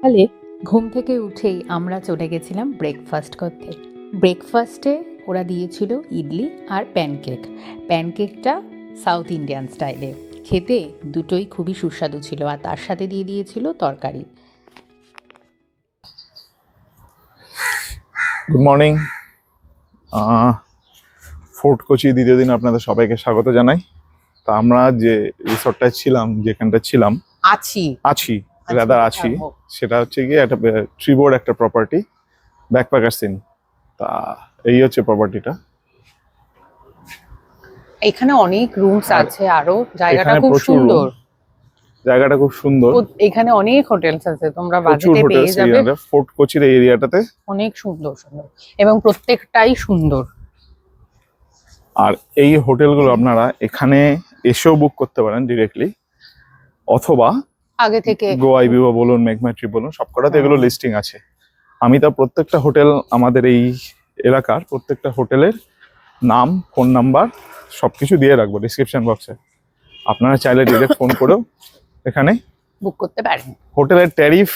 সকালে ঘুম থেকে উঠেই আমরা চলে গেছিলাম ব্রেকফাস্ট করতে। ব্রেকফাস্টে ওরা দিয়েছিল ইডলি আর প্যানকেক। প্যানকেকটা সাউথ ইন্ডিয়ান স্টাইলে, খেতে দুটোই খুবই সুস্বাদু ছিল, আর তার সাথে দিয়ে দিয়েছিল তরকারি। Good morning. ফোর্ট কোচি দ্বিতীয় দিন আপনাদের সবাইকে স্বাগত জানাই। তা আমরা যে রিসর্টটায় ছিলাম, যেখানটা ছিলাম আছি সেটা হচ্ছে গিয়ে একটা ট্রিবোর্ড একটা প্রপার্টি, ব্যাকপ্যাকার্স ইন। তা এই হচ্ছে প্রপার্টিটা। এখানে অনেক রুমস আছে, আরো জায়গাটা খুব সুন্দর। জায়গাটা খুব সুন্দর, এখানে অনেক হোটেলস আছে, তোমরা প্রচুর বাজেটে পেয়ে যাবে। ফোর্ট কোচির এই এরিয়াটাতে অনেক সুন্দর সুন্দর এবং প্রত্যেকটাই সুন্দর। আর এই হোটেলগুলো আপনারা এখানে এসেও বুক করতে পারেন ডিরেক্টলি, অথবা আগে থেকে গোয়াইবিও বলুন, মেঘমাট্রি বলুন, সবকটাতে এগুলো লিস্টিং আছে। আমি তা প্রত্যেকটা হোটেল, আমাদের এই এলাকার প্রত্যেকটা হোটেলের নাম, ফোন নাম্বার সবকিছু দিয়ে রাখবো ডিসক্রিপশন বক্সে। আপনারা চাইলে ডিরেক্ট ফোন করেও এখানে বুক করতে পারেন। হোটেলের ট্যারিফ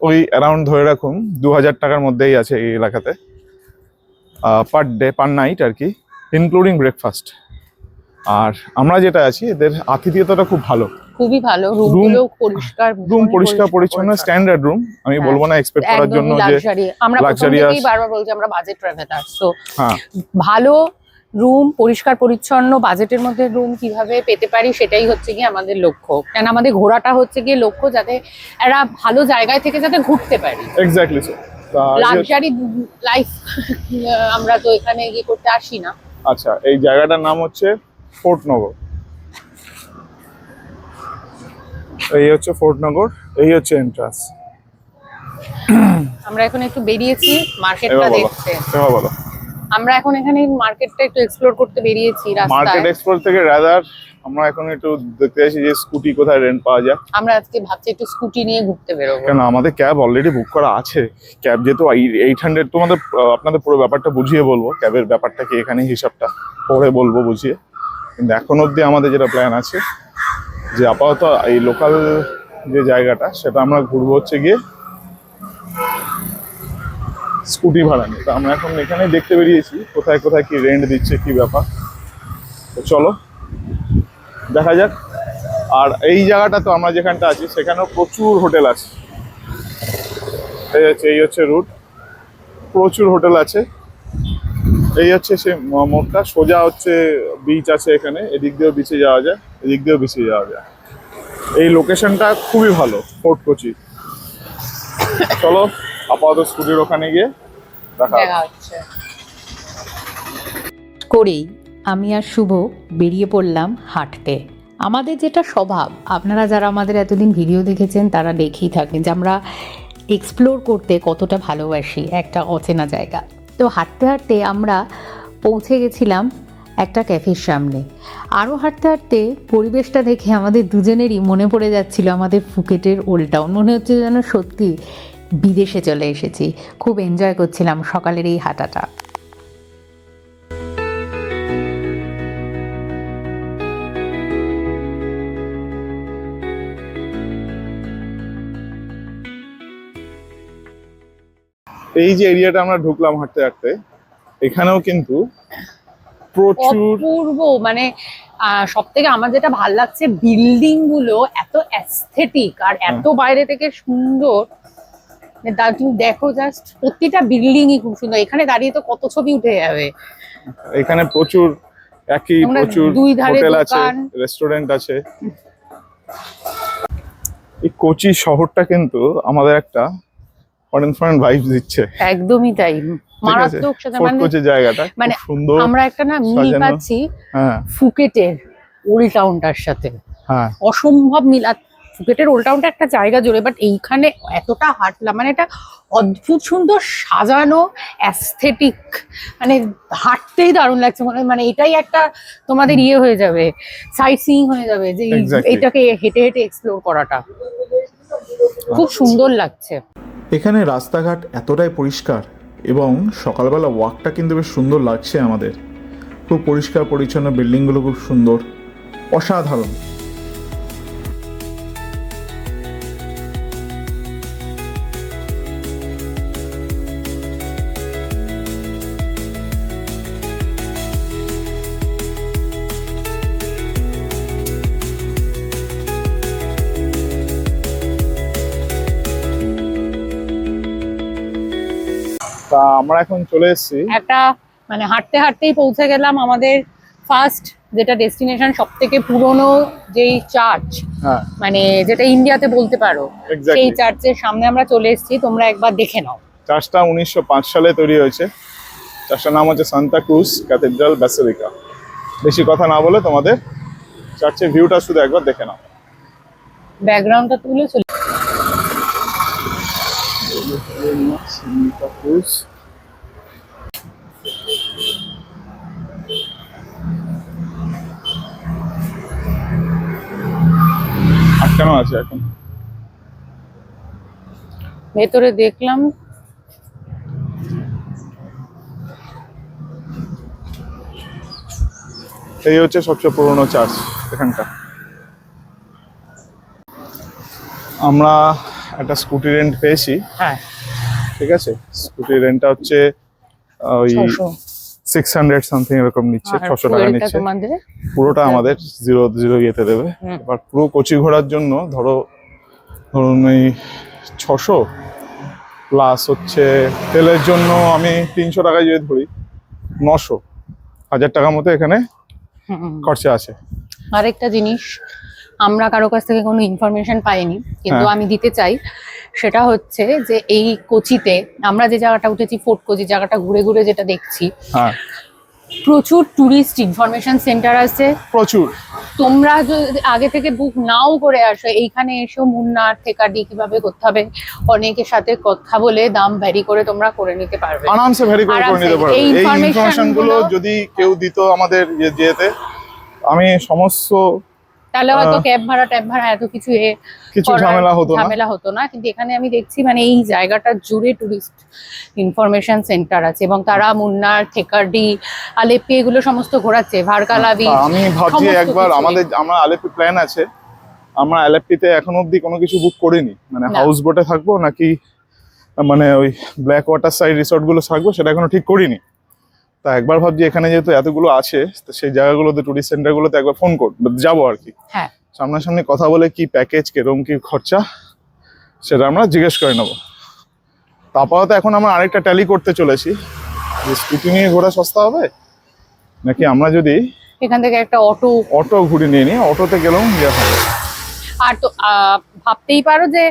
ওই অ্যারাউন্ড ধরে রাখুন 2000 টাকার মধ্যেই আছে এই এলাকাতে, পার ডে, পার নাইট আর কি, ইনক্লুডিং ব্রেকফাস্ট। আর আমরা যেটা আছি, এদের আতিথেয়তাটা খুব ভালো, খুবই ভালো। রুমগুলো পরিষ্কার, রুম পরিষ্কার পরিচ্ছন্ন, স্ট্যান্ডার্ড রুম। আমি বলবো না এক্সপেক্ট করার জন্য যে আমরা প্রথম থেকেই বারবার বলছি আমরা বাজেট ট্রাভেলার, সো হ্যাঁ, ভালো রুম, পরিষ্কার পরিচ্ছন্ন, বাজেটের মধ্যে রুম কিভাবে পেতে পারি সেটাই হচ্ছে কি আমাদের লক্ষ্য। কেন আমাদের ঘোরাটা হচ্ছে গিয়ে লক্ষ্য, যাতে এরা ভালো জায়গায় থেকে যাতে ঘুরতে পারি। Exactly sir. লাক্সারি লাইফ আমরা তো এখানে গিয়ে করতে আসি না। আচ্ছা, এই জায়গাটার নাম হচ্ছে ফোর্ট নগর। এই হচ্ছে ফোর্ট নগর, এই হচ্ছে এন্ট্রান্স। আমরা এখন একটু বেরিয়েছি মার্কেটটা দেখতে। এবার বলো। আমরা এখন এখানে মার্কেটটা একটু এক্সপ্লোর করতে বেরিয়েছি রাস্তায়। মার্কেট এক্সপ্লোর থেকে রাদার আমরা এখন একটু দেখতে যাচ্ছি যে স্কুটি কোথায় রেন্ট পাওয়া যায়। আমরা আজকে ভাবছি একটু স্কুটি নিয়ে ঘুরতে বেরোবো। কেন, আমাদের ক্যাব অলরেডি বুক করা আছে। ক্যাব যেহেতু 800, তোমাদের আপনাদের পুরো ব্যাপারটা বুঝিয়ে বলবো, ক্যাবের ব্যাপারটা কি এখানে হিসাবটা পরে বলবো বুঝিয়ে। কিন্তু এখন অবধি আমাদের যেটা প্ল্যান আছে, যে আপাতত এই লোকাল যে জায়গাটা সেটা আমরা ঘুরবো হচ্ছে গিয়ে স্কুটি ভাড়া নিয়ে। তো আমরা এখন এখানে দেখতে বেরিয়েছি কোথায় কোথায় কি রেন্ট দিচ্ছে, কি ব্যাপার। তো চলো দেখা যাক। আর এই জায়গাটা তো আমরা যেখানটা আছি সেখানেও প্রচুর হোটেল আছে। এই হচ্ছে রুট, প্রচুর হোটেল আছে। এই হচ্ছে সে মোড়টা, সোজা হচ্ছে বিচ আছে এখানে, এদিক দিয়েও বিচে যাওয়া যায়, এদিক দিয়েও বিচে যাওয়া যায়। এই লোকেশনটা খুবই ভালো ফোর্ট কোচি। চলো আপাতত স্কুটির ওখানে গিয়ে দেখা হচ্ছে। করেই আমি আর শুভ বেরিয়ে পড়লাম হাঁটতে। আমাদের যেটা স্বভাব, আপনারা যারা আমাদের এতদিন ভিডিও দেখেছেন তারা দেখেই থাকেন যে আমরা এক্সপ্লোর করতে কতটা ভালোবাসি একটা অচেনা জায়গা। তো হাঁটতে হাঁটতে আমরা পৌঁছে গেছিলাম একটা ক্যাফের সামনে। আরও হাঁটতে হাঁটতে পরিবেশটা দেখে আমাদের দুজনেরই মনে পড়ে যাচ্ছিল আমাদের ফুকেটের ওল্ড টাউন। মনে হচ্ছে যেন সত্যি বিদেশে চলে এসেছি। খুব এনজয় করছিলাম সকালের এই হাঁটাটা। এই যে এরিয়াটা আমরা ঢুকলাম হাঁটতে হাঁটতে, এখানেও কিন্তু প্রচুর অপূর্ব, মানে সব থেকে আমার যেটা ভালো লাগছে, বিল্ডিং গুলো এত অ্যাস্থেটিক আর এত বাইরে থেকে সুন্দর। তুমি দেখো জাস্ট, প্রতিটা বিল্ডিংই খুব সুন্দর। এখানে দাঁড়িয়ে তো কত ছবি উঠে যাবে। এখানে প্রচুর প্রচুর হোটেল আছে, রেস্টুরেন্ট আছে। এই কোচি শহরটা কিন্তু আমাদের একটা ফরেন ভাইবস দিচ্ছে। একদমই তাই, মারাত্মক সাথে। মানে জায়গাটা মানে সুন্দর, আমরা একটা না মিল পাচ্ছি ফুকেটের ওল্ড টাউনটার সাথে। হ্যাঁ, অসম্ভব মিল। ফুকেটের ওল্ড টাউনটা একটা জায়গা জুড়ে, বাট এইখানে এতটা হাঁটলাম, মানে এটা অদ্ভুত সুন্দর সাজানো, অ্যাস্থেটিক, মানে হাঁটতেই দারুণ লাগছে। মানে এটাই একটা তোমাদের ইয়ে হয়ে যাবে, সাইট সিইং হয়ে যাবে, যে এটাকে হেঁটে হেঁটে এক্সপ্লোর করাটা খুব সুন্দর লাগছে। এখানে রাস্তাঘাট এতটাই পরিষ্কার এবং সকালবেলা ওয়াকটা কিন্তু বেশ সুন্দর লাগছে আমাদের। খুব পরিষ্কার পরিচ্ছন্ন, বিল্ডিংগুলো খুব সুন্দর, অসাধারণ। তা আমরা এখন চলে এসেছি একটা মানে হাঁটতে হাঁটতেই পৌঁছে গেলাম আমাদের ফার্স্ট যেটা ডেস্টিনেশন, সব থেকে পুরনো যেই চার্চ, হ্যাঁ মানে যেটা ইন্ডিয়াতে বলতে পারো, Exactly. সেই চার্চের সামনে আমরা চলে এসেছি। তোমরা একবার দেখে নাও। চার্চটা 1905 সালে তৈরি হয়েছে। চার্চটার নাম হচ্ছে সান্তা ক্রুজ ক্যাথেড্রাল ব্যাসিলিকা। বেশি কথা না বলে তোমাদের চার্চের ভিউটা শুধু একবার দেখে নাও। ব্যাকগ্রাউন্ডটা তুলে চলে সান্তা ক্রুজ। আটকানো আছে এখন। ভেতরে দেখলাম। এই হচ্ছে সবচেয়ে পুরনো চার্চ এখানকার। আমরা একটা স্কুটি রেন্ট পেয়েছি, হ্যাঁ, ঠিক আছে। স্কুটি রেন্টটা হচ্ছে ওই 600 600 সামথিং এরকম নিচ্ছে, আর 600 টাকা fuelটা নিচ্ছে। তোমাদের পুরোটা আমাদের জিরো জিরো ইয়েতে দেবে। হুম। এবার পুরো কোচি ঘোরার জন্য ধরুন এই 600 প্লাস হচ্ছে তেলের জন্য আমি 300 টাকা যদি ধরি 900, 1000 টাকার মতো এখানে হুম। খরচা আছে। আরেকটা জিনিস আমরা কারো কাছ থেকে কোনো ইনফরমেশন পাইনি, কিন্তু হ্যাঁ। আমি দিতে চাই। সেটা হচ্ছে যে এই কোচিতে আমরা যে জায়গাটা উঠেছি, ফোর্ট কোচি, জায়গাটা ঘুরে ঘুরে যেটা দেখছি, হ্যাঁ প্রচুর টুরিস্ট ইনফরমেশন সেন্টার আছে। প্রচুর। তোমরা যদি আগে থেকে বুক নাও করে আসো, এইখানে এসেও মুন্নার থেকারডি কিভাবে করতে হবে অনেকের সাথে কথা বলে দাম ভ্যারি করে তোমরা করে নিতে পারবে আরামসে ভ্যারি করে আরামসে। নিতে পারবে। এই এই information ইনফরমেশন গুলো গুলো- যদি কেউ দিত আমাদের যেতে, আমি সমস্ত তাহলে হয়তো ক্যাব ভাড়া ট্যাব ভাড়া এত কিছু কিছু করার ঝামেলা হতো না। ঝামেলা হতো না। কিন্তু এখানে আমি দেখছি মানে এই জায়গাটা জুড়ে টুরিস্ট ইনফরমেশন সেন্টার আছে, এবং তারা মুন্নার, থেকারডি, আলেপ্পি এগুলো সমস্ত ঘোরাচ্ছে, ভারকালা বিচ। তা আমি ভাবছি সমস্ত একবার কিছু। আমরা আলেপ্পি প্ল্যান আছে। আমরা আলেপ্পিতে এখন অবধি কোনো কিছু বুক করিনি, মানে না। হাউস বোটে থাকবো নাকি মানে ওই ব্ল্যাক ওয়াটার সাইড রিসর্ট গুলো থাকবো সেটা এখনো ঠিক করিনি। তা একবার ভাবছি এখানে যেহেতু এতগুলো আছে, তো সেই জায়গাগুলোতে টুরিস্ট সেন্টার গুলোতে একবার ফোন যাবো আর কি। হ্যাঁ, সামনাসামনি কথা বলে কি প্যাকেজ কিরকম কি খরচা সেটা আমরা জিজ্ঞেস করে নেবো। তা আপাতত এখন আমরা আরেকটা ট্যালি করতে চলেছি যে স্কুটি নিয়ে ঘোরা সস্তা হবে নাকি আমরা যদি এখান থেকে একটা অটো ঘুরে নিয়ে নিই, অটোতে গেলেও ইয়ে হবে। আর তো ভাবতেই পারো যে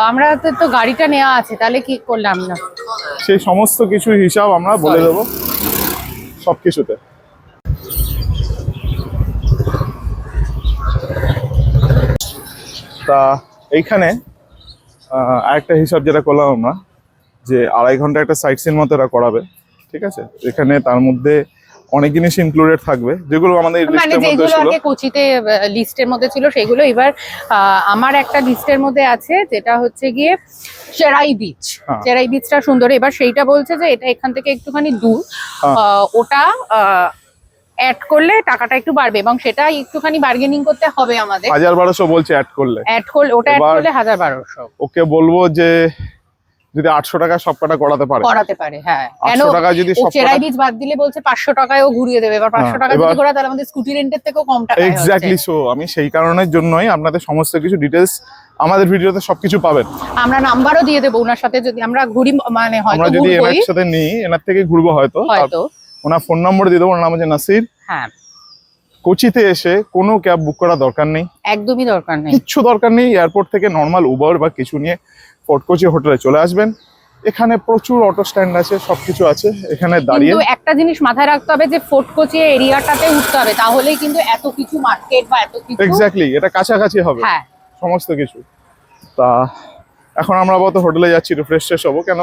আমরা তো গাড়িটা নেওয়া আছে, তাহলে কি করলাম না। সেই সমস্ত কিছু হিসাব আমরা বলে দেবো সবকিছুতে। তা এইখানে আরেকটা হিসাব যেটা করলাম আমরা, যে 2.5 ঘন্টা একটা সাইট সিন মতো এরা করাবে, ঠিক আছে। এখানে তার মধ্যে অনেক জিনিস ইনক্লুডেড থাকবে যেগুলো আমাদের মানে লিস্টের মধ্যে যেগুলো ছিল। আগে কোচিতে লিস্টের মধ্যে ছিল সেগুলো এবার আমার একটা লিস্টের মধ্যে আছে, যেটা হচ্ছে গিয়ে চেরাই বিচ। হ্যাঁ। চেরাই বিচটা সুন্দর। এবার সেইটা বলছে যে এটা এখান থেকে একটুখানি দূর, হ্যাঁ। ওটা অ্যাড করলে টাকাটা একটু বাড়বে, এবং সেটা একটুখানি বার্গেনিং করতে হবে আমাদের। 1200 বলছে অ্যাড করলে। অ্যাড করলে ওটা অ্যাড এবার- করলে 1200 ওকে বলবো যে যদি 800 টাকা সব কটা করাতে পারে, করাতে পারে। হ্যাঁ, কেন 800 টাকা যদি ও সব চেরাই বিচ বাদ দিলে বলছে 500 টাকায়ও ঘুরিয়ে দেবে। এবার 500 হ্যাঁ, টাকা যদি এবার- ঘোরা, তাহলে আমাদের স্কুটি রেন্টের থেকেও কম টাকায় এক্স্যাক্টলি। সো আমি সেই কারণের জন্যই আপনাদের সমস্ত কিছু ডিটেলস আমাদের ভিডিওতে সবকিছু পাবেন। আমরা নাম্বারও দিয়ে দেবো ওনার সাথে, যদি আমরা ঘুরি, মানে আমরা হয়তো যদি ঘুরবোই এনার সাথে নিই, এনার থেকে ঘুরবো হয়তো। হয়তো। ওনার ফোন নম্বর দিয়ে দেবো, ওনার নাম হচ্ছে নাসির। হ্যাঁ, কোচিতে এসে কোনো ক্যাব বুক করা দরকার নেই, একদমই দরকার নেই। কিচ্ছু দরকার নেই। এয়ারপোর্ট থেকে নর্মাল উবার বা কিছু নিয়ে ফোর্ট কোচি হোটেলে চলে আসবেন। এখানে প্রচুর অটো স্ট্যান্ড আছে, সবকিছু আছে এখানে দাঁড়িয়ে। কিন্তু একটা জিনিস মাথায় রাখতে হবে যে ফোর্ট কোচি এরিয়াটাতে উঠতে হবে, তাহলেই কিন্তু এত কিছু মার্কেট বা এত কিছু। এক্স্যাক্টলি, এটা কাছাকাছি হবে হ্যাঁ, সমস্ত কিছু। তা এখন আমরা আপাতত হোটেলে যাচ্ছি, রিফ্রেশ হবো, কেন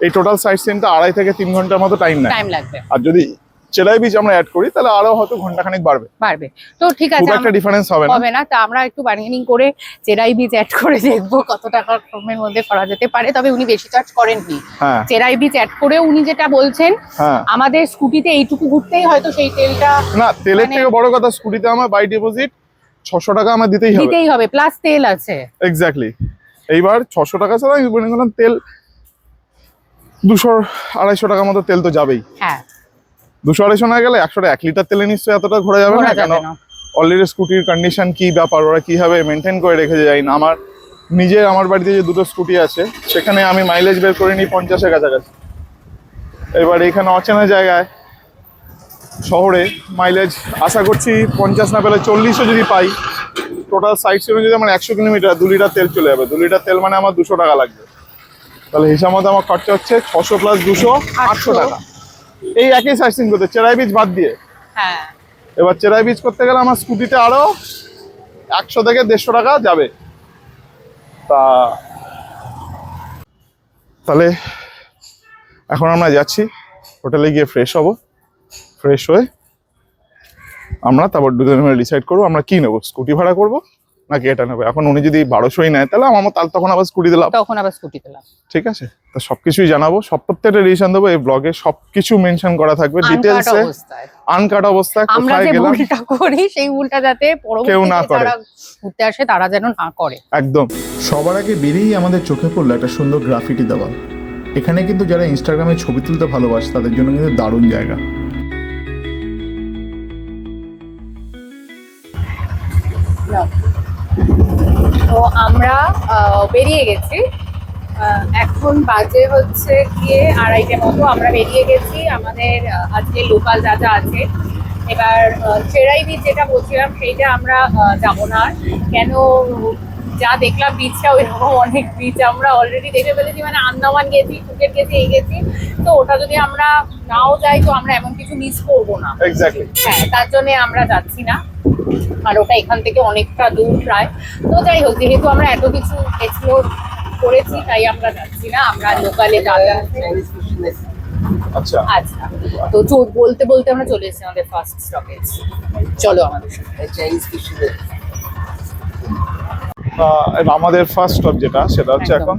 এই টোটাল সাইট সিনটা 2.5 থেকে 3 ঘন্টার মতো টাইম নেয়। টাইম লাগবে, আর যদি চেরাই বিচ আমরা অ্যাড করি তাহলে আরো হয়তো ঘন্টাখানেক বাড়বে। পারবে। তো ঠিক খুব আছে, একটা ডিফারেন্স হবে না। হবে না। তা আমরা একটু বার্গেনিং করে চেরাই বিচ অ্যাড করে দেখবো কত টাকা কমের মধ্যে করা যেতে পারে। তবে উনি বেশি চার্জ করেননি। হ্যাঁ চেরাই বিচ অ্যাড করে উনি যেটা বলছেন, হ্যাঁ। আমাদের স্কুটিতে এইটুকু ঘুরতেই হয়তো সেই তেলটা না, তেলের মানে- থেকে বড় কথা, স্কুটিতে আমার বাই ডিপোজিট 600 টাকা আমার দিতেই হবে। দিতেই হবে, প্লাস তেল আছে। এক্স্যাক্টলি। এইবার 600 টাকা ছাড়া আমি বলে গেলাম তেল 200-250 টাকার মতো তেল তো যাবেই। হ্যাঁ, 200-250 না গেলে 1 লিটার তেলে নিশ্চয়ই এতটা ঘোরা যাবে না। ঘোরা কেন যাবে না। অলরেডি স্কুটির কন্ডিশন কি ব্যাপার, ওরা কিভাবে মেনটেন করে রেখেছে জানি না। আমার বাড়িতে যে দুটো স্কুটি আছে সেখানে আমি মাইলেজ বের করে নিই 50-এর কাছাকাছি। এবার এখানে অচেনা জায়গায় শহরে মাইলেজ আশা করছি 50 না পেলে 40ও যদি পাই, টোটাল সাইড সিনে যদি আমার 100 কিলোমিটার 2 লিটার তেল চলে যাবে। 2 লিটার তেল মানে আমার 200 টাকা লাগবে। তাহলে হিসাব মতো আমার খরচা হচ্ছে 600 প্লাস 200 800 টাকা এই একই সাইড সিন করতে, চেরাই বিচ বাদ দিয়ে। হ্যাঁ, এবার চেরাই বিচ করতে গেলে আমার স্কুটিতে আরো 100 থেকে 150 টাকা যাবে। তাহলে এখন আমরা যাচ্ছি হোটেলে গিয়ে ফ্রেশ হব। ফ্রেশ হয়ে আমরা তারপর দুজনে মিলে ডিসাইড করবো আমরা কি নেবো, স্কুটি ভাড়া করবো নাকি এটা নেবো। এখন উনি যদি 1200ই নেয় তাহলে আমার তখন আবার স্কুটি দিলাম, ঠিক আছে। তো সবকিছুই জানাবো, সব প্রত্যেকটা রিলেশন দেবো। এই ব্লগে সবকিছু মেনশন করা থাকবে ডিটেলসে, আনকাট অবস্থায় আমরা কোথায় যে গেলাম ভুলটা করি সেই ভুলটা যাতে কেউ না পরবর্তীতে করে। যারা ঘুরতে আসে তারা যেন না করে। একদম। সবার আগে বেরিয়েই আমাদের চোখে পড়লো একটা সুন্দর গ্রাফিটি দেওয়াল। এখানে কিন্তু যারা ইনস্টাগ্রামে ছবি তুলতে ভালোবাসে তাদের জন্য কিন্তু দারুণ জায়গা। তো আমরা বেরিয়ে গেছি, এখন বাজে হচ্ছে গিয়ে 2:30 মতো। আমরা বেরিয়ে গেছি, আমাদের আজকে লোকাল যা যা আছে। এবার চেরাই বিচ যেটা বলছিলাম সেইটা আমরা যাবো না আর। কেন, যা দেখলাম বিচটা ওইরকম অনেক বিচ আমরা অলরেডি দেখে ফেলেছি, মানে আন্দামান গেছি, ফুকেট গেছি, এই গেছি। তো ওটা যদি আমরা নাও যাই তো আমরা এমন কিছু মিস করবো না। এক্স্যাক্টলি। হ্যাঁ, তার জন্য আমরা যাচ্ছি না, আর ওটা এখান থেকে অনেকটা দূর প্রায়। তো যাই হোক, যেহেতু আমরা এত কিছু এক্সপ্লোর করেছি তাই আমরা যাচ্ছি না, আমরা লোকালে দাদা। আচ্ছা আচ্ছা, তো বলতে বলতে আমরা চলে এসেছি আমাদের ফার্স্ট স্টপেজ। চলো আমাদের সাথে। আমাদের ফার্স্ট স্টপ যেটা সেটা হচ্ছে একদম। এখন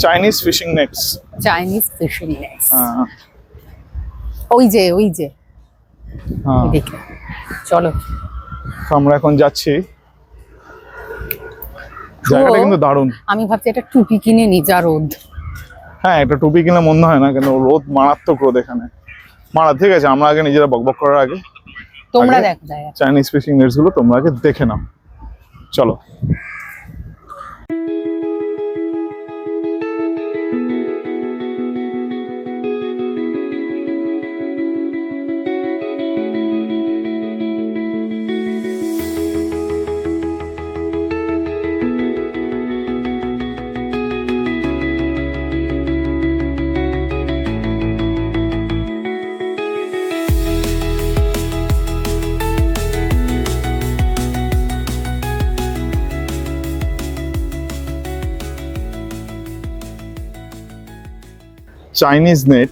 Chinese fishing nets. Chinese fishing nets, হ্যাঁ ওই যে হ্যাঁ। দেখে চলো। তো আমরা এখন যাচ্ছি, জায়গাটা কিন্তু দারুণ। আমি ভাবছি একটা টুপি কিনে নি, যা রোদ। হ্যাঁ, একটা টুপি কিনে মনে হয় না, কিন্তু রোদ মারাত্মক রোদ এখানে। ঠিক আছে, আমরা আগে নিজেরা বকবক করার আগে তোমরা আগে দেখো জায়গা। চাইনিজ ফিশিং নেটস গুলো তোমরা আগে দেখে নাও, চলো। চাইনিজ নেট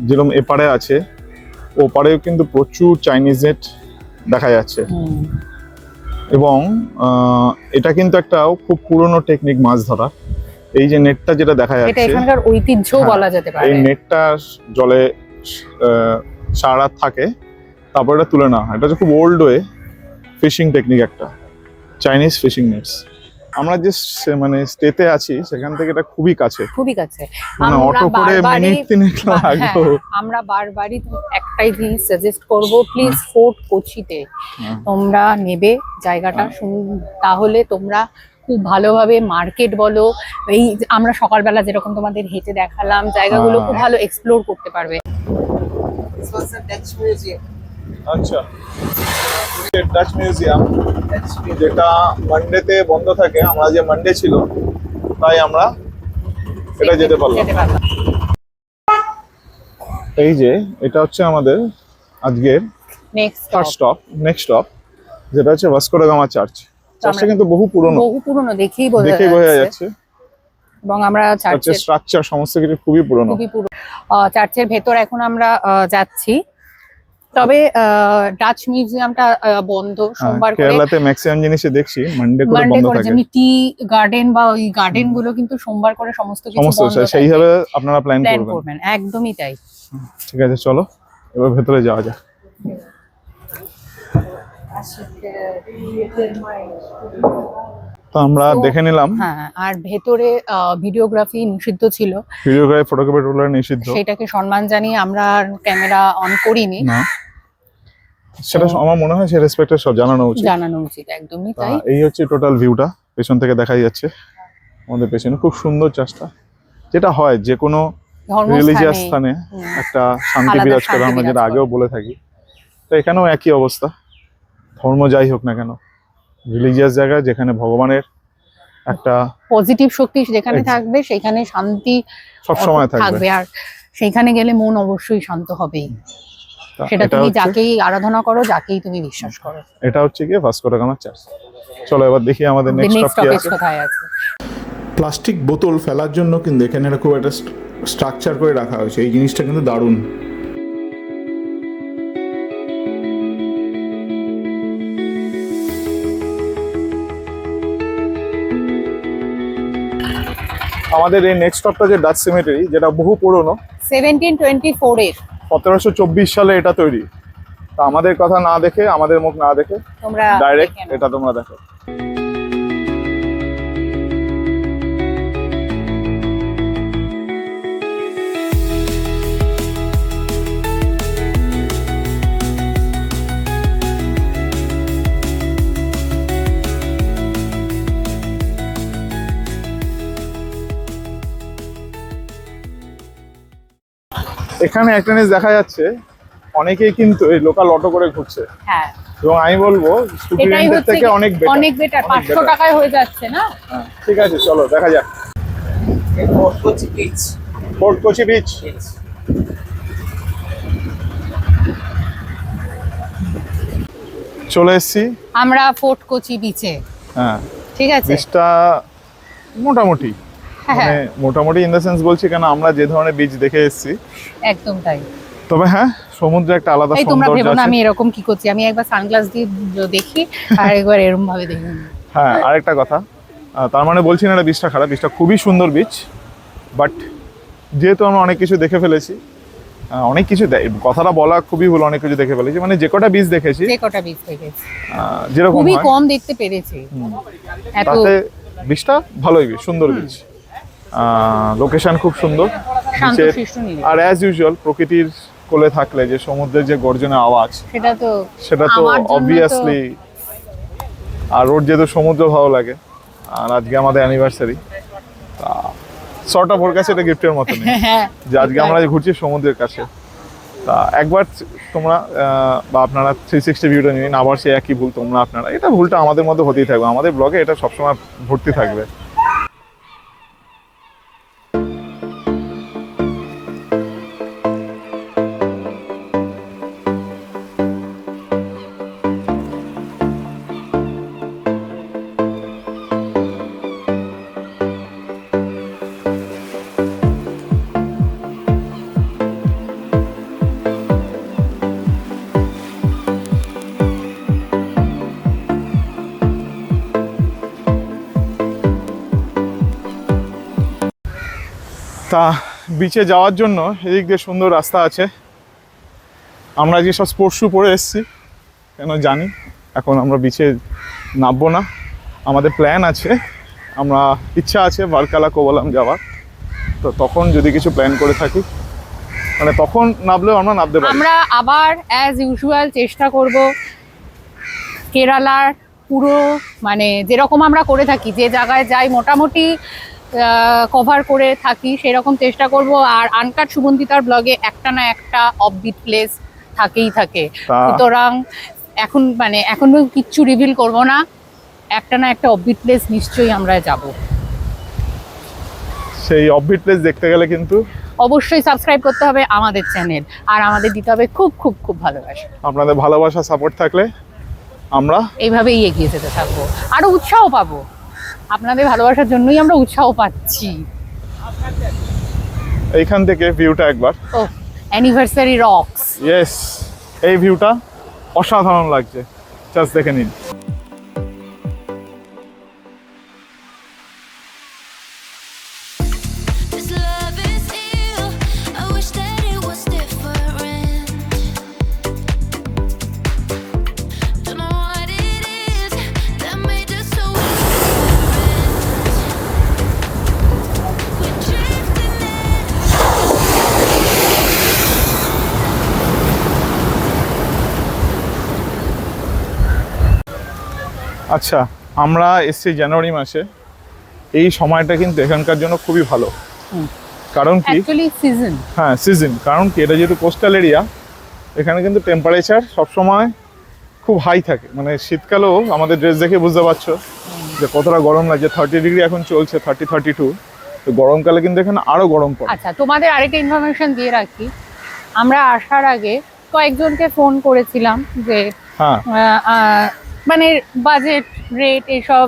যেরকম এপারে আছে ওপারেও কিন্তু প্রচুর চাইনিজ নেট দেখা যাচ্ছে। এবং এটা কিন্তু একটা খুব পুরনো টেকনিক মাছ ধরা। এই যে নেটটা যেটা দেখা এটা যাচ্ছে এখানকার ঐতিহ্য হ্যাঁ, বলা যেতে পারে। এই নেটটা জলে সারা রাত থাকে, তারপর এটা তুলে নেওয়া হয়। এটা হচ্ছে খুব ওল্ড ওয়ে ফিশিং টেকনিক, একটা চাইনিজ ফিশিং নেটস। আমরা যে মানে স্টেতে আছি সেখান থেকে এটা খুবই কাছে, খুবই কাছে। মানে অটো করে মিনিট 3 লাগবে। আমরা বারবারই একটাই জিনিস সাজেস্ট করব, প্লিজ ফোর্ট কোচিতে তোমরা নেবে জায়গাটা, তাহলে তোমরা খুব ভালোভাবে মার্কেট বলো, এই আমরা সকালবেলা যেরকম তোমাদের হেঁটে দেখালাম জায়গাগুলো খুব ভালো এক্সপ্লোর করতে পারবে। আচ্ছা, ডাচ মিউজিয়াম যেটা মানডেতে বন্ধ থাকে, আমরা যে মানডে ছিল তাই আমরা এটা যেতে পারলাম। এই যে এটা হচ্ছে আমাদের আজকের next first stop, next stop যেটা হচ্ছে ভাস্কো ডা গামা চার্চ। চার্চটা কিন্তু বহু পুরনো, দেখেই বোঝা যাচ্ছে। এবং আমরা চার্চের স্ট্রাকচার সমস্ত কিছু খুবই পুরনো। চার্চের ভেতর এখন আমরা যাচ্ছি, তবে ডাচ মিউজিয়ামটা বন্ধ সোমবার করে। কেরালাতে ম্যাক্সিমাম জিনিসই দেখছি মানডে করে বন্ধ থাকে। যেমনি টি গার্ডেন বা ওই গার্ডেন গুলো কিন্তু সোমবার করে সমস্ত কিছু বন্ধ থাকে। সেইভাবে আপনারা প্ল্যান করবেন, একদমই তাই। ঠিক আছে, চলো এবার ভেতরে যাওয়া যাক। তো আমরা দেখে নিলাম। হ্যাঁ, আর ভেতরে ভিডিওগ্রাফি নিষিদ্ধ ছিল, ভিডিওগ্রাফি ফটোগ্রাফি তোলা নিষিদ্ধ। সেটাকে সম্মান জানিয়ে আমরা ক্যামেরা অন করিনি। না, সেটা আমার মনে হয় সে রেসপেক্টে সব জানানো উচিত, একদমই তাই। এই হচ্ছে টোটাল ভিউটা, পেছন থেকে দেখাই যাচ্ছে আমাদের পেছনে। খুব সুন্দর চাষটা, যেটা হয় যে কোনো রিলিজিয়াস স্থানে একটা শান্তি আলাদা বিরাজ করে, শান্তি আমরা বিরাজ যেটা করে। আগেও বলে থাকি। তো এখানেও একই অবস্থা, ধর্ম যাই হোক না কেন, রিলিজিয়াস জায়গা যেখানে ভগবানের একটা পজিটিভ শক্তি যেখানে Ex- থাকবে সেখানে শান্তি সবসময় থাকবে। আর সেখানে গেলে মন অবশ্যই শান্ত হবেই। তা সেটা এটা তুমি হচ্ছে- যাকেই আরাধনা করো, যাকেই তুমি বিশ্বাস করো। এটা হচ্ছে গিয়ে ভাস্কো ডা গামা চার্চ। চলো এবার দেখি আমাদের নেক্সট নেক্সট স্টপ কি স্টপেজ আছে। কোথায় আছে? প্লাস্টিক বোতল ফেলার জন্য কিন্তু এখানে একটা খুব একটা স্ট্রাকচার করে রাখা হয়েছে, এই জিনিসটা কিন্তু দারুণ। আমাদের এই নেক্সট স্টপটা যে ডাচ সিমেটারি, যেটা বহু পুরনো, 1724 এর। 1724 সালে এটা তৈরি। তা আমাদের কথা না দেখে, আমাদের মুখ না দেখে তোমরা ডাইরেক্ট দেখে নাও। এটা তোমরা দেখো। এখানে একটা জিনিস দেখা যাচ্ছে, অনেকেই কিন্তু এই লোকাল অটো করে ঘুরছে, হ্যাঁ, এবং আমি বলবো স্কুটি এটাই রেন্টের হচ্ছে থেকে অনেক বেটার। অনেক বেটার। 500 টাকায় হয়ে যাচ্ছে না? ঠিক আছে, চলো দেখা যাক। Fort Kochi beach. চলে এসেছি। আমরা ফোর্ট কোচি বিচে। হ্যাঁ, ঠিক আছে। বিচটা মোটামুটি, হ্যাঁ, মানে মোটামুটি ইন দ্য সেন্স বলছি কেন, আমরা যে ধরনের বিচ দেখে এসেছি, একদম তাই। তবে হ্যাঁ সমুদ্রে একটা আলাদা এই তোমরা সৌন্দর্য ভেবো না আছে। আমি এরকম কি করছি, আমি একবার সানগ্লাস দিয়ে দেখি আর একবার এরকম ভাবে দেখি। হ্যাঁ, আরেকটা কথা, তার মানে বলছি না এটা বিচটা খারাপ, বিচটা খুবই সুন্দর বিচ। বাট যেহেতু আমরা অনেক কিছু দেখে ফেলেছি, অনেক কিছু কথাটা বলা খুবই ভুল, অনেক কিছু দেখে ফেলেছি, মানে যে কটা বিচ দেখেছি, যে কটা বিচ থেকে যেরকম খুবই হয়, কম দেখতে পেরেছি এত। তাতে বিচটা ভালোই বিচ, সুন্দর বিচ, লোকেশন খুব সুন্দর। বিচের শান্তশিষ্ট নিরিবিলি। আর অ্যাজ ইউজুয়াল প্রকৃতির কোলে থাকলে যে সমুদ্রের যে গর্জনের আওয়াজ, সেটা তো সেটা তো আমার জন্য তো- অবভিয়াসলি। আর ওর যেহেতু সমুদ্র ভালো লাগে, আর আজকে আমাদের অ্যানিভার্সারি, সর্ট অফ ওর কাছে এটা গিফটের মতো নেই হ্যাঁ, যে আজকে আমরা ঘুরছি সমুদ্রের কাছে। তা একবার তোমরা বা আপনারা 360 ভিউটা নিন, আবার সে একই ভুল তোমরা আপনারা, এটা ভুলটা আমাদের মধ্যে হতেই থাকবে, আমাদের ব্লগে এটা সবসময় ভর্তি থাকবে। তা বিচে যাওয়ার জন্য এদিক দিয়ে সুন্দর রাস্তা আছে। আমরা যে সব স্পোর্টস শ্যু পরে এসেছি, কেন জানি এখন আমরা বিচে নামবো না, আমাদের প্ল্যান আছে, আমরা ইচ্ছা আছে ভার্কালা কোভালাম যাওয়ার। তো তখন যদি কিছু প্ল্যান করে থাকি, মানে তখন নামলেও আমরা নামতে পারি। আমরা আবার অ্যাজ ইউজুয়াল চেষ্টা করব কেরালার পুরো, মানে যেরকম আমরা করে থাকি, যে জায়গায় যাই মোটামুটি কভার করে থাকি, সেরকম চেষ্টা করব। আর আনকাট শুভন্তিতার ব্লগে একটা না একটা অফবিট প্লেস থাকেই থাকে। সুতরাং এখন কিচ্ছু রিভিল করব না, একটা না একটা অফবিট প্লেস নিশ্চয়ই আমরা যাব। সেই অফবিট প্লেস দেখতে গেলে কিন্তু অবশ্যই সাবস্ক্রাইব করতে হবে আমাদের চ্যানেল, আর আমাদের দিতে হবে খুব খুব খুব ভালোবাসা। আপনাদের ভালোবাসা সাপোর্ট থাকলে আমরা এইভাবেই এগিয়ে যেতে থাকবো, আরো উৎসাহ পাবো। আপনাদের ভালোবাসার জন্যই আমরা উৎসাহ পাচ্ছি। এইখান থেকে ভিউটা একবার, ও অ্যানিভার্সারি রকস। ইয়েস, এই ভিউটা অসাধারণ লাগছে, জাস্ট দেখে নিন। This love is ill. I wish that it was different. Don't know what it is that made us so different. We're drifting in. আচ্ছা, আমরা এসছি জানুয়ারি মাসে, এই সময়টা কিন্তু এখানকার জন্য খুবই ভালো। কারণ কি অ্যাকচুয়ালি সিজন। হ্যাঁ সিজন, কারণ কি এটা যেহেতু কোস্টাল এরিয়া, এখানে কিন্তু টেম্পারেচার সবসময় খুব হাই থাকে। মানে শীতকালেও আমাদের ড্রেস দেখে বুঝতে পারছো যে কতটা গরম লাগছে। 30 ডিগ্রি এখন চলছে, 32। তো গরমকালে কিন্তু এখানে আরো গরম পড়ে। আচ্ছা, তোমাদের আরেকটা ইনফরমেশন দিয়ে রাখি, আমরা আসার আগে কয়েকজনকে ফোন করেছিলাম যে হ্যাঁ মানে বাজেট রেট এসব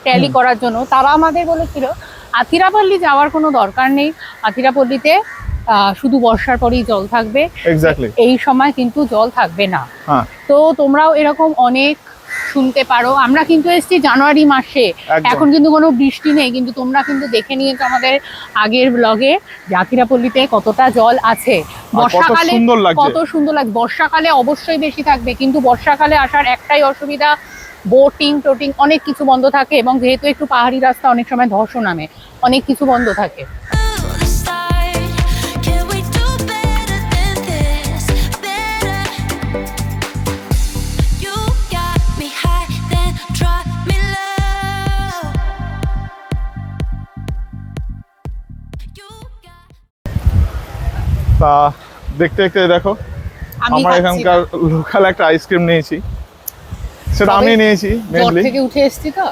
ট্যালি করার জন্য। তারা আমাদের বলেছিল আথিরাপল্লী যাওয়ার কোনো দরকার নেই, আথিরাপল্লীতে শুধু বর্ষার পরেই জল থাকবে, এক্স্যাক্টলি। এই সময় কিন্তু জল থাকবে না। হ্যাঁ তো তোমরাও এরকম অনেক শুনতে পারো। আমরা কিন্তু এসেছি জানুয়ারি মাসে, একদম। এখন কিন্তু কোনো বৃষ্টি নেই, কিন্তু তোমরা কিন্তু দেখে নিয়েছো আমাদের আগের ব্লগে যে আথিরাপল্লীতে কতটা জল আছে। বর্ষাকালে সুন্দর লাগছে। কত সুন্দর লাগে। বর্ষাকালে অবশ্যই বেশি থাকবে, কিন্তু বর্ষাকালে আসার একটাই অসুবিধা, বোটিং টোটিং অনেক কিছু বন্ধ থাকে, এবং যেহেতু একটু পাহাড়ি রাস্তা অনেক সময় ধসও নামে, অনেক কিছু বন্ধ থাকে। the start. Can we do better than this? Better. You got me high, then drop me low. You got তা দেখতে দেখতে দেখো আমি আমরা খাচ্ছি এখানকার লোকাল একটা আইসক্রিম নিয়েছি, সেটা আমি তবে নিয়েছি জ্বর মেনলি। থেকে উঠে এসেছি তো।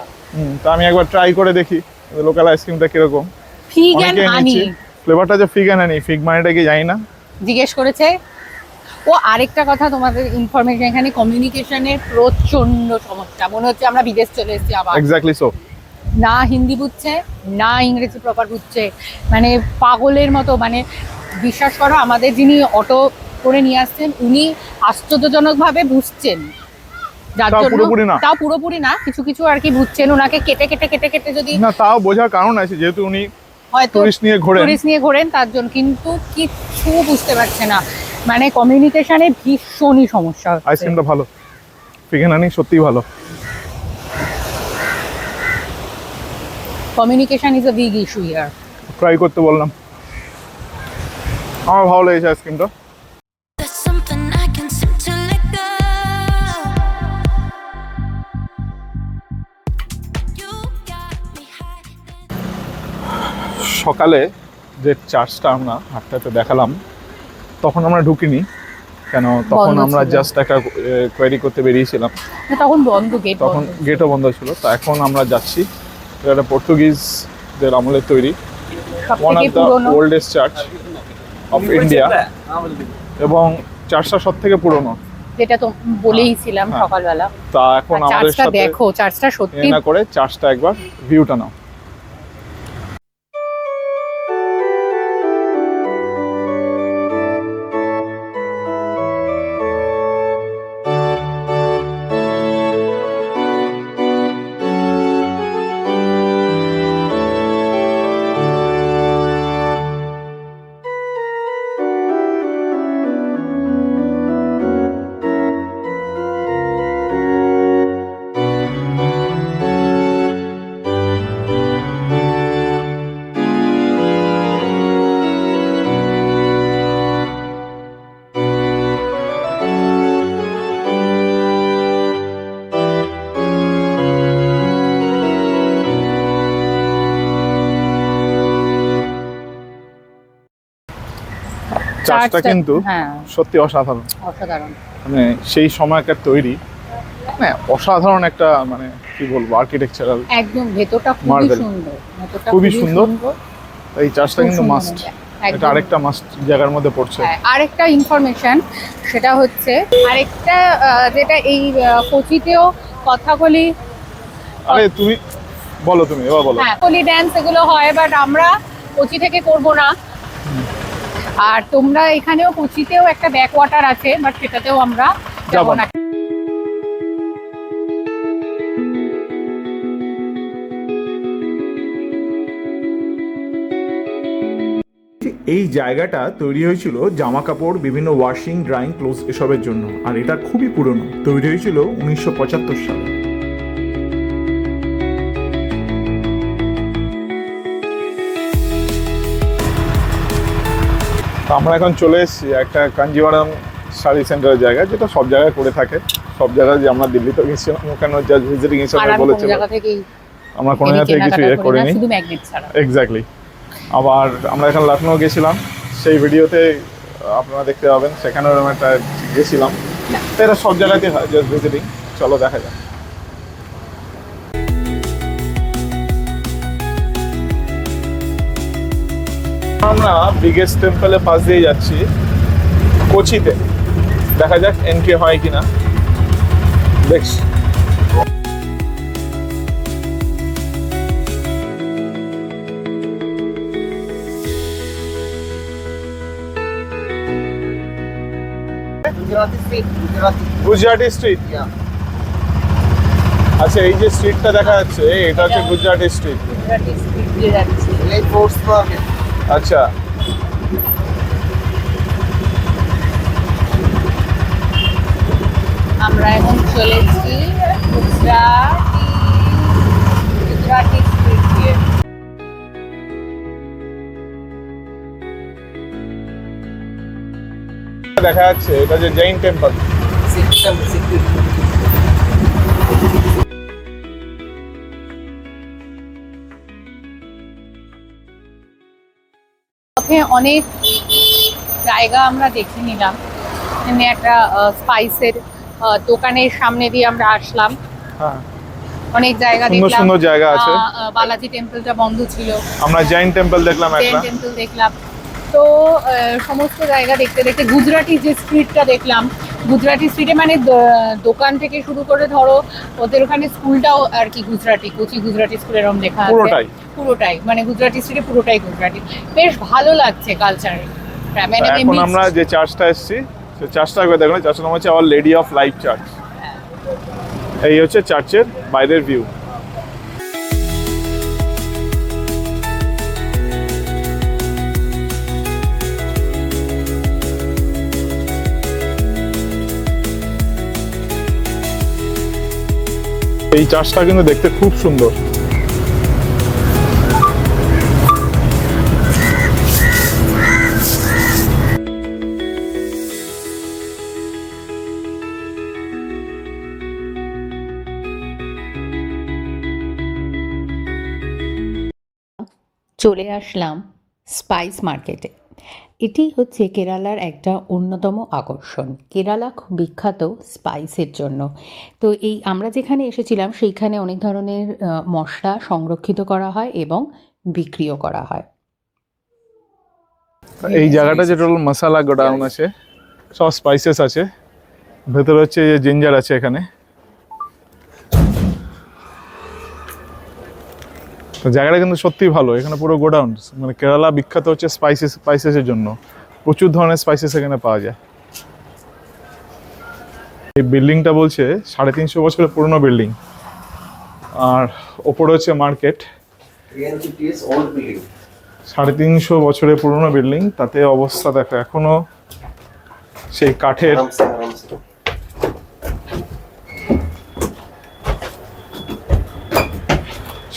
তো আমি একবার ট্রাই করে দেখি লোকাল আইসক্রিমটা কিরকম। ফিগ এন্ড অনেকেই হানি নিচ্ছি। ফ্লেভারটা যে ফিগ অ্যান্ড হানি, ফিগ মানেটা কি জানি না। জিজ্ঞেস করেছে। ও আরেকটা কথা তোমাদের ইনফরমেশন, এখানে কমিউনিকেশনের প্রচন্ড সমস্যা, মনে হচ্ছে আমরা বিদেশ চলে এসেছি আবার। Exactly so. না হিন্দি বুঝছে, না ইংরেজি প্রপার বুঝছে, মানে পাগলের মতো। মানে বিশ্বাস করো, আমাদের যিনি অটো করে নিয়ে আসছেন উনি আশ্চর্যজনকভাবে বুঝছেন, যার তাও জন্য পুরোপুরি না। তাও পুরোপুরি না, কিছু কিছু আর কি বুঝছেন। ওনাকে কেটে কেটে কেটে কেটে যদি না তাও বোঝার কারণ আছে, যেহেতু উনি হয়তো টুরিস্ট নিয়ে ঘোরেন। টুরিস্ট নিয়ে ঘোরেন তার জন্য, কিন্তু কিছু বুঝতে পারছে না। মানে কমিউনিকেশনে ভীষণই সমস্যা হচ্ছে। আইসক্রিমটা ভালো, ফিগ অ্যান্ড হানি সত্যিই ভালো। Communication is a big issue here. Try করতে বললাম, আমার ভালো লেগেছে আইসক্রিমটা। There's something I can seem to let go. You got me high, then সকালে যে চার্চটা আমরা হাঁটতে হাঁটতে দেখালাম, তখন আমরা ঢুকিনি, কেন তখন বন্ধ আমরা ছিল। জাস্ট একটা কোয়েরি করতে বেরিয়েছিলাম, না, তখন বন্ধ, গেট তখন বন্ধ। গেটও বন্ধ ছিল। তো এখন আমরা যাচ্ছি, এটা একটা পর্তুগিজদের আমলের তৈরি, ওয়ান সবথেকে অফ দ্য পুরনো ওল্ডেস্ট চার্চ অফ ইন্ডিয়া, এবং চার্চটা সব থেকে পুরনো। যেটা তো বলেইছিলাম হ্যাঁ। সকালবেলা। তা এখন আমাদের চার্চটা সাথে দেখো, চার্চটা সত্যি না করে চার্চটা একবার ভিউটা নাও। চার্চটা কিন্তু হ্যাঁ সত্যি অসাধারণ, অসাধারণ। মানে সেই সময়কার তৈরি, মানে অসাধারণ একটা, মানে কি বলবো, আর্কিটেকচারাল। একদম ভেতরটা খুবই Marble। সুন্দর, ভেতরটা খুবই সুন্দর। এই চার্চটা খুব কিন্তু সুন্দর মাস্ট, জায়গা। এটা একদম। আরেকটা মাস্ট জায়গার মধ্যে পড়ছে। হ্যাঁ, আরেকটা ইনফরমেশন, সেটা হচ্ছে আরেকটা যেটা এই কোচিতেও কথাকলি, আরে তুমি বলো, তুমি এবার বলো। হ্যাঁ কলি ড্যান্স এগুলো হয়, বাট আমরা কোচি থেকে করব না। আর তোমরা এখানেও কোচিতেও একটা ব্যাক ওয়াটার আছে, বাট সেটাতেও আমরা যাব যাবো না। না। এই জায়গাটা তৈরি হয়েছিল জামা কাপড়, বিভিন্ন ওয়াশিং, ড্রাইং, ক্লোথস এসবের জন্য। আর এটা খুবই পুরনো, তৈরি হয়েছিল 1975 সালে। তো আমরা এখন চলে এসেছি একটা কাঞ্জিভারাম শাড়ি সেন্টারের জায়গায়, যেটা সব জায়গায় করে থাকে। সব জায়গায়, যে আমরা দিল্লিতে গেছিলাম ওখানে জাস্ট ভিজিটিং আর হিসেবে আমি কোনো বলেছিল, জায়গা থেকেই আমরা কোনো জায়গা থেকে কিছু কেনাকাটা করি না, করিনি। শুধু ম্যাগনেট ছাড়া। এক্স্যাক্টলি। আবার আমরা এখানে লখনৌ গেছিলাম, সেই ভিডিওতে আপনারা দেখতে পাবেন, সেখানেও এরকম একটা গেছিলাম। তো এটা সব জায়গাতেই হয়, জাস্ট ভিজিটিং। চলো দেখা যাক। আমরা বিগেস্ট টেম্পলের পাশ দিয়ে যাচ্ছি কোচিতে, দেখা যাক এন্ট্রি হয় কিনা। দেখছি গুজরাটি স্ট্রিট। আচ্ছা, এই যে স্ট্রিটটা দেখা যাচ্ছে এটা হচ্ছে গুজরাটি স্ট্রিট। আচ্ছা, আমরা এখন চলেছি গুজরাটি স্ট্রিট দিয়ে। দেখা যাচ্ছে এটা যে জৈন টেম্পল। পথে অনেক জায়গা আমরা দেখে নিলাম। এখানে একটা স্পাইসের দোকানের সামনে দিয়ে আমরা আসলাম। হ্যাঁ, অনেক জায়গা সুন্দর দেখলাম। সুন্দর জায়গা আছে। বালাজি টেম্পলটা বন্ধ ছিল, আমরা জৈন টেম্পল দেখলাম জৈন একটা। টেম্পল দেখলাম। তো সমস্ত জায়গা দেখতে দেখতে গুজরাটি যে স্ট্রিটটা দেখলাম, গুজরাটি স্ট্রিটে মানে দোকান থেকে শুরু করে ধরো ওদের ওখানে স্কুলটাও আর কি গুজরাটি, কোচি গুজরাটি স্কুল এরকম লেখা আছে। পুরোটাই মানে গুজরাটি স্ট্রিটে পুরোটাই গুজরাটি। বেশ ভালো লাগছে কালচার। মানে এখন আমরা যে চার্চটা এসেছি, সেই চার্চটা একবার দেখলাম। চার্চের নাম হচ্ছে our lady of life church. এই হচ্ছে চার্চের বাইরের ভিউ। এই চার্চটা কিন্তু দেখতে খুব সুন্দর। চলে আসলাম স্পাইস মার্কেটে। এটি হচ্ছে কেরালার একটা অন্যতম আকর্ষণ। কেরালা খুব বিখ্যাত স্পাইসের জন্য। তো এই আমরা যেখানে এসেছিলাম সেইখানে অনেক ধরনের মশলা সংরক্ষিত করা হয় এবং বিক্রিও করা হয়। এই জায়গাটা যে টোটাল মশলা গোডাউন আছে, সব স্পাইসেস আছে। ভেতরে হচ্ছে যে জিঞ্জার আছে এখানে। তো জায়গাটা কিন্তু সত্যিই ভালো। এখানে পুরো গোডাউন, মানে কেরালা বিখ্যাত হচ্ছে স্পাইসেসের জন্য। প্রচুর ধরনের স্পাইসেস এখানে পাওয়া যায়। এই বিল্ডিংটা বলছে 350 বছরের পুরনো বিল্ডিং। আর ওপরে হচ্ছে মার্কেট। 350 বছরের পুরনো বিল্ডিং, তাতে অবস্থা দেখো এখনো সেই কাঠের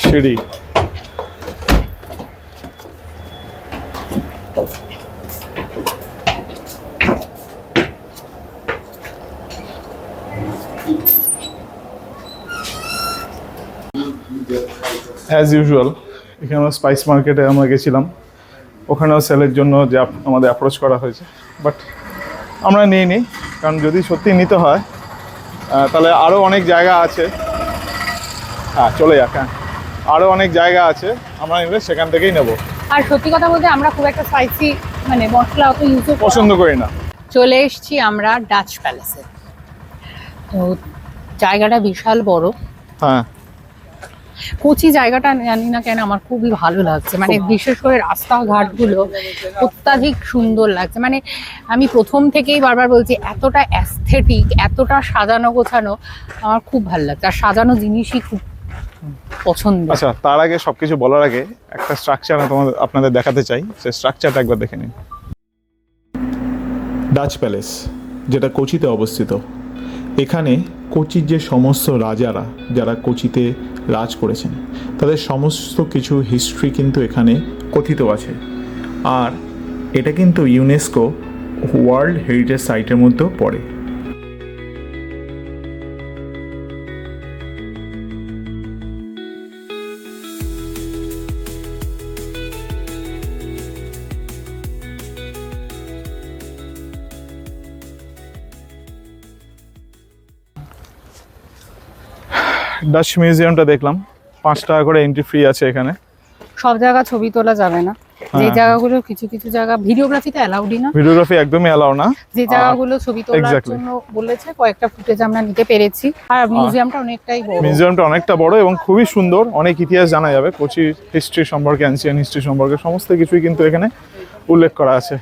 সিঁড়ি। অ্যাজ ইউজুয়াল এখানে স্পাইস মার্কেটে আমরা গেছিলাম, ওখানেও সেলের জন্য যে আমাদের অ্যাপ্রোচ করা হয়েছে, বাট আমরা নিইনি। কারণ যদি সত্যি নিতে হয় তাহলে আরও অনেক জায়গা আছে। হ্যাঁ, চলে যাক। হ্যাঁ, আরও অনেক জায়গা আছে, আমরা নিলে সেখান থেকেই নেব। আর সত্যি কথা বলতে আমরা খুব একটা স্পাইসি মানে মশলা অত ইউজ পছন্দ করি না। চলে এসেছি আমরা ডাচ প্যালেসে। তো জায়গাটা বিশাল বড়। হ্যাঁ, কোচি জায়গাটা জানি না কেন আমার খুবই ভালো লাগছে। মানে বিশেষ করে রাস্তাঘাটগুলো অত্যাধিক সুন্দর লাগছে। মানে আমি প্রথম থেকেই বারবার বলছি, এতটা অ্যাস্থেটিক, এতটা সাজানো গোছানো আমার খুব ভালো লাগছে। আর সাজানো জিনিসই খুব পছন্দ। আচ্ছা, তার আগে সবকিছু বলার আগে একটা স্ট্রাকচার আপনাদের দেখাতে চাই। সেই স্ট্রাকচারটা একবার দেখে নিন। ডাচ প্যালেস, যেটা কোচিতে অবস্থিত। এখানে কোচির যে সমস্ত রাজারা যারা কোচিতে রাজ করেছেন তাদের সমস্ত কিছু হিস্ট্রি কিন্তু এখানে কথিত আছে। আর এটা কিন্তু ইউনেস্কো ওয়ার্ল্ড হেরিটেজ সাইটের মধ্যেও পড়ে। ডাচ মিউজিয়ামটা দেখলাম, 5 টাকা করে এন্ট্রি ফ্রি আছে এখানে। সব জায়গা ছবি তোলা যাবে না, যে হ্যাঁ। জায়গাগুলো কিছু কিছু জায়গা ভিডিওগ্রাফিতে অ্যালাউডই না, ভিডিওগ্রাফি একদমই অ্যালাউ না। যে জায়গাগুলো ছবি তোলার Exactly. জন্য বলেছে কয়েকটা ফুটেজ আমরা নিতে পেরেছি। আর মিউজিয়ামটা অনেকটাই বড়। মিউজিয়ামটা অনেকটা বড় এবং খুবই সুন্দর, অনেক ইতিহাস জানা যাবে, কোচির হিস্ট্রি সম্পর্কে, অ্যানসিয়েন্ট হিস্ট্রি সম্পর্কে সমস্ত কিছুই কিন্তু এখানে উল্লেখ করা আছে।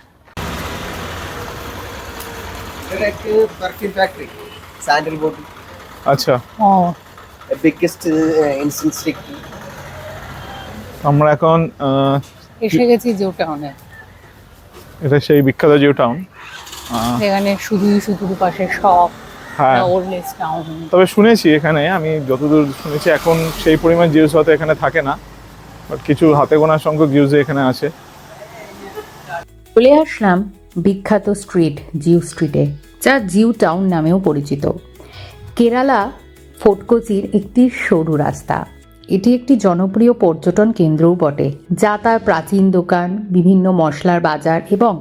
এটা একটা পারফিউম ফ্যাক্টরি, স্যান্ডেলউড, আচ্ছা, ও বিগেস্ট ইনসেন্স স্টিক। আমরা এখন এসে গেছি জিও টাউনে, এটা সেই বিখ্যাত জিও টাউন। যেখানে শুধু পাশে সব হ্যাঁ, ওল্ডেস্ট টাউন। তবে শুনেছি এখানে, আমি যতদূর শুনেছি এখন সেই পরিমাণ জিউস হয়তো এখানে থাকে না, বাট কিছু হাতে গোনা সংখ্যক জিউস এখানে আছে। চলে আসলাম বিখ্যাত স্ট্রিট জিউ স্ট্রিটে, যা জিউ টাউন নামেও পরিচিত। কেরালা ফোর্ট কোচির একটি সরু রাস্তা। এটি একটি জনপ্রিয় পর্যটন কেন্দ্রও বটে, যা তার প্রাচীন দোকান, বিভিন্ন মশলার বাজার এবং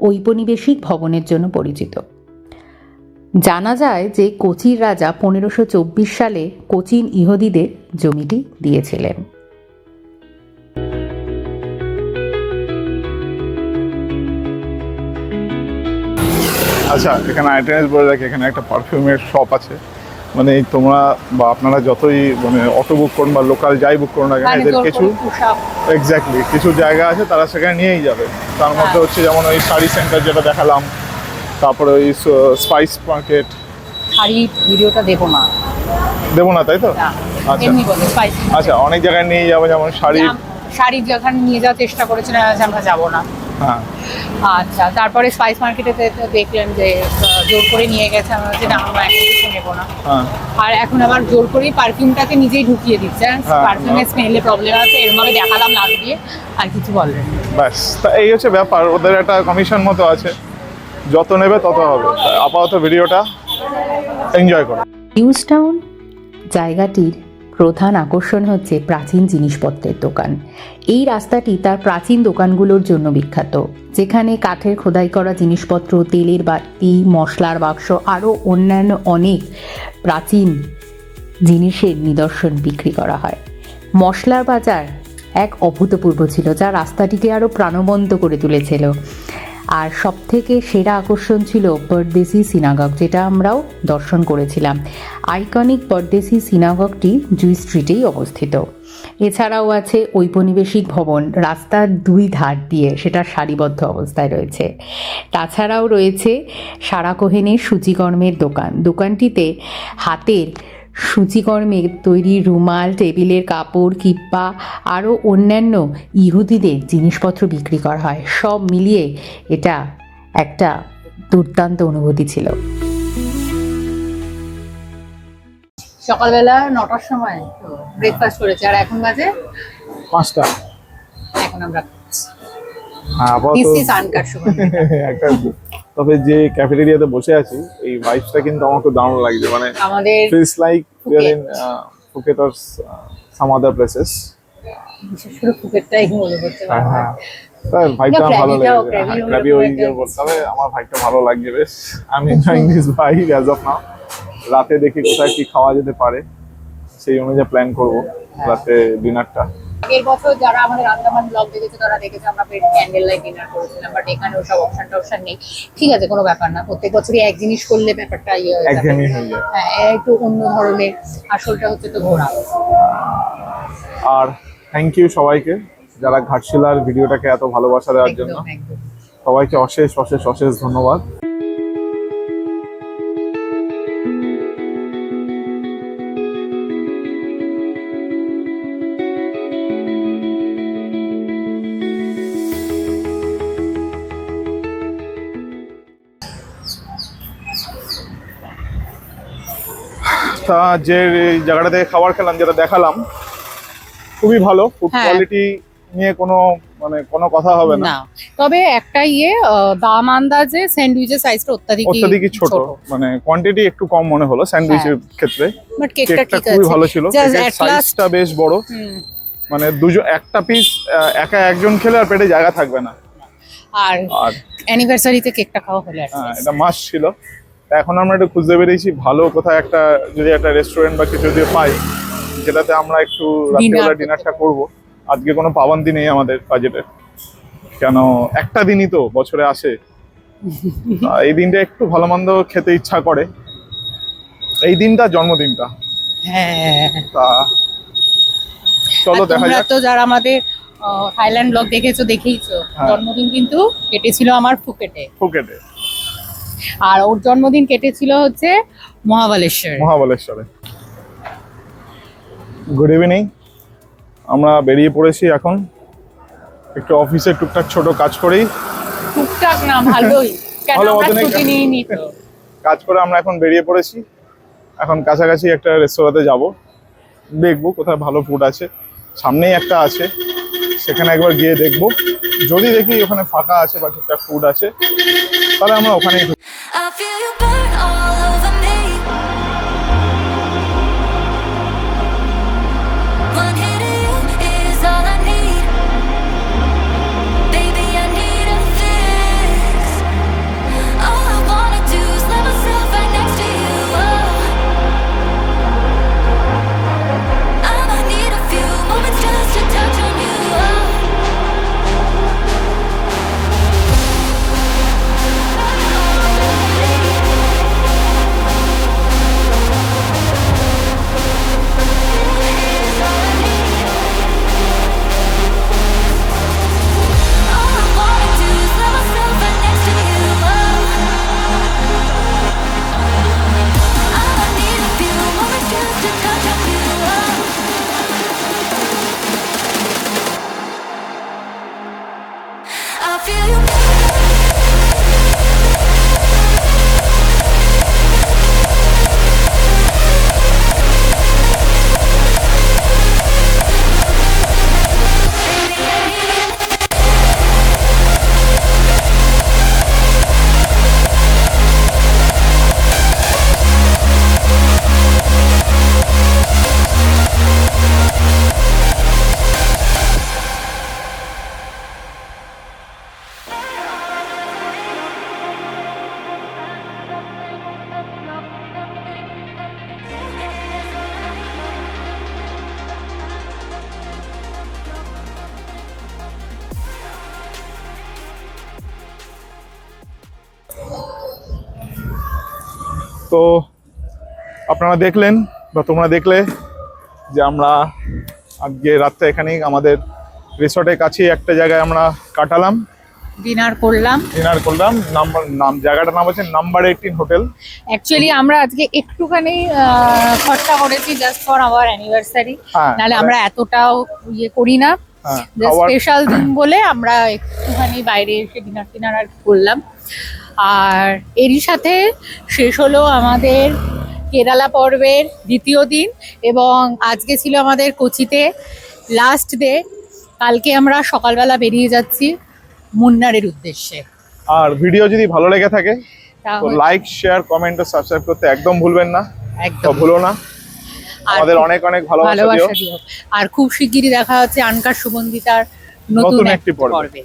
ঔপনিবেশিক ভবনের জন্য পরিচিত। জানা যায় যে কোচির রাজা 1524 সালে কোচিন ইহুদিদের জমিটি দিয়েছিলেন। আচ্ছা, এখানে আইটেমস বলে রাখি, এখানে একটা পারফিউমের শপ আছে। মানে এই তোমরা বা আপনারা যতই মানে অটো বুক করুন বা লোকাল যাই বুক করুন না কেন, এদের কিছু এক্স্যাক্টলি কিছু জায়গা আছে তারা সেখানে নিয়েই যাবে। তার মধ্যে হচ্ছে যেমন ওই শাড়ি সেন্টার যেটা দেখালাম, তারপরে ওই স্পাইস মার্কেট। শাড়ি ভিডিওটা দেবো না, দেবো না তাই তো? আচ্ছা এমনি বলে স্পাইসি। আচ্ছা, অনেক জায়গায় নিয়ে যাবো, যেমন শাড়ির। শাড়ির যেখানে নিয়ে যাওয়ার চেষ্টা করেছিলাম, আজ আমরা যাবো না। হ্যাঁ, আচ্ছা, তারপরে স্পাইস মার্কেটে দেখলেন যে জোর করে নিয়ে গেছে, আমরা যে না আমরা এখন কিছু নেবো না। হ্যাঁ, আর এখন আবার জোর করেই পারফিউমটাকে নিজেই ঢুকিয়ে দিচ্ছে। হ্যাঁ। পারফিউমের স্মেলে প্রবলেম আছে, এরমভাবে দেখালাম লাগ দিয়ে, আর কিছু বললেন না। ব্যাস। তা এই হচ্ছে ব্যাপার, ওদের একটা কমিশন মতো আছে, যত নেবে তত হবে। আপাতত ভিডিওটা এনজয় করো। নিউজ টাউন জায়গাটির প্রধান আকর্ষণ হচ্ছে প্রাচীন জিনিসপত্রের দোকান। এই রাস্তাটি তার প্রাচীন দোকানগুলোর জন্য বিখ্যাত, যেখানে কাঠের খোদাই করা জিনিসপত্র, তেলের বাটি, মশলার বাক্স, আরও অন্যান্য অনেক প্রাচীন জিনিসের নিদর্শন বিক্রি করা হয়। মশলার বাজার এক অভূতপূর্ব ছিল, যা রাস্তাটিকে আরও প্রাণবন্ত করে তুলেছিল। আর সবথেকে সেরা আকর্ষণ ছিল পরদেশি সিনাগগ, যেটা আমরাও দর্শন করেছিলাম। আইকনিক পরদেশি সিনাগগটি জুই স্ট্রিটেই অবস্থিত। এছাড়াও আছে ঔপনিবেশিক ভবন, রাস্তার দুই ধার দিয়ে সেটা সারিবদ্ধ অবস্থায় রয়েছে। তাছাড়াও রয়েছে সারা কোহেনের সূচিকর্মের দোকান। দোকানটিতে হাতের সূচিকর্মের তৈরি রুমাল, টেবিলের কাপড়, কিপ্পা, আরও অন্যান্য ইহুদিদের জিনিসপত্র বিক্রি করা হয়। সব মিলিয়ে এটা একটা দুর্দান্ত অনুভূতি ছিল। সকালবেলা 9টার সময় ব্রেকফাস্ট করেছি, আর এখন বাজে 5টা। এখন আমরা হ্যাঁ, আনকার সময়। একটা তবে যে ক্যাফেটেরিয়াতে বসে আছি, এই ভাইবসটা কিন্তু আমার খুব দারুণ লাগছে। মানে আমাদের feels like we are in Phuket or some other places. বিশেষ করে ফুকেটটাই মনে করতে হ্যাঁ, পারবো। হ্যাঁ, তাই ভাইবটা না, ভালো Krabi-টাও, লাগছে। Krabi হলো ক্র্যাবি ওই যে বলতে হবে, আমার ভাইবটা ভালো লাগছে বেশ। আমি enjoying this vibe as of now. রাতে দেখি কোথায় কি খাওয়া যেতে পারে, সেই অনুযায়ী প্ল্যান করব রাতে ডিনারটা। আগের বছর যারা আমাদের আন্দামান ব্লগ দেখেছে তারা দেখেছে আমরা ক্যান্ডেল লাইট ডিনার করেছিলাম, বাট এখানে ওসব অপশন নেই। ঠিক আছে, কোনো ব্যাপার না, প্রত্যেক বছরই এক জিনিস করলে ব্যাপারটা ইয়ে হয়ে যাবে। একঘেয়েমি হয়ে যায়। হ্যাঁ, একটু অন্য ধরনের। আসলটা হচ্ছে তো ঘোরা। আর থ্যাংক ইউ সবাইকে যারা ঘাটশিলার ভিডিওটাকে এত ভালোবাসা দেওয়ার জন্য। একদম একদম। সবাইকে অশেষ অশেষ অশেষ ধন্যবাদ। তা যে জায়গাটা থেকে খাবার খেলাম, যেটা দেখালাম, খুবই ভালো। ফুড হ্যাঁ। কোয়ালিটি নিয়ে কোনো মানে কোনো কথা হবে না। না, তবে একটা দাম আন্দাজে স্যান্ডউইচের সাইজটা অত্যাধিকই ছোট, মানে কোয়ান্টিটি একটু কম মনে হলো স্যান্ডউইচের ক্ষেত্রে। বাট কেকটা কেকটা ঠিক খুবই আছে। ভালো ছিল, Just কেকের at last- সাইজটা বেশ বড়। মানে একটা পিস একা একজন খেলে আর পেটে জায়গা থাকবে না। আর আর অ্যানিভার্সারিতে কেকটা খাওয়া হলো at হ্যাঁ, least। এটা মাস্ট ছিল। তা এখন আমরা একটু খুঁজতে বেরিয়েছি ভালো কোথায় একটা, যদি একটা রেস্টুরেন্ট বা কিছু যদি পাই যেটাতে আমরা একটু রাত্রিবেলা করতে ডিনারটা করব। আজকে কোনো পাবন্দি নেই আমাদের বাজেটে, কেন একটা দিনই তো বছরে আসে। তা এই দিনটা একটু ভালো মন্দ খেতে ইচ্ছা করে, এই দিনটা জন্মদিনটা। হ্যাঁ, তা চলো আর দেখা তোমরা যাক। তো যারা আমাদের থাইল্যান্ড ব্লগ দেখেইছো, হ্যাঁ। জন্মদিন কিন্তু কেটেছিল আমার ফুকেটে, ফুকেটে, আর ওর জন্মদিন কেটেছিল হচ্ছে মহাবালেশ্বরে। মহাবলেশ্বরে। গুড ইভিনিং, আমরা বেরিয়ে পড়েছি এখন একটু অফিসে টুকটাক ছোট কাজ করেই, টুকটাক না, ভালোই। কেন ভালো আমরা মতনই ছুটি নিয়ে নিত। কাজ করে আমরা এখন বেরিয়ে পড়েছি। এখন কাছাকাছি একটা রেস্তোরাঁতে যাব, দেখবো কোথায় ভালো ফুড আছে। সামনেই একটা আছে, সেখানে একবার গিয়ে দেখবো। যদি দেখি ওখানে ফাঁকা আছে বা ঠিকঠাক ফুড আছে, তাহলে আমরা ওখানেই ঢুকবো। I feel you burn all over me. One hit of you is all I need. Baby, I need a fix. All I wanna do is let myself right next to you. Oh. I might need a few moments just to touch on you. Oh. All I wanna do is let myself right next to you. I might need a few moments just to touch on you. I feel you. Baby, I need you. তো আপনারা দেখলেন বা তোমরা দেখলে যে আমরা আজকে রাতটা এখানেই আমাদের রিসর্টের কাছেই একটা জায়গায় আমরা কাটালাম, ডিনার করলাম। ডিনার করলাম। জায়গাটার নাম হচ্ছে নাম্বার 18 হোটেল। অ্যাকচুয়ালি আমরা আজকে একটুখানি খরচা করেছি জাস্ট ফর আওয়ার অ্যানিভার্সারি, হ্যাঁ, নাহলে আমরা এতটাও ইয়ে করি না। হ্যাঁ, খাওয়ার স্পেশাল দিন বলে আমরা একটুখানি বাইরে এসে ডিনার আর কি করলাম। আর এরই সাথে শেষ হলো আমাদের কেরালা পর্বের দ্বিতীয় দিন, এবং আজকে ছিল আমাদের কোচিতে লাস্ট ডে। কালকে আমরা সকালবেলা বেরিয়ে যাচ্ছি মুন্নারের উদ্দেশ্যে। আর ভিডিও যদি ভালো লেগে থাকে তো তাহলে লাইক, শেয়ার, কমেন্ট ও সাবস্ক্রাইব করতে একদম ভুলবেন না। তো একদম ভুলো না। আর আমাদের অনেক অনেক ভালোবাসা দিও। ভালোবাসা দিও। আর খুব শিগগিরই দেখা হচ্ছে আনকার সুগন্ধিতার নতুন নতুন একটি একটি পর্বে। পর্বে।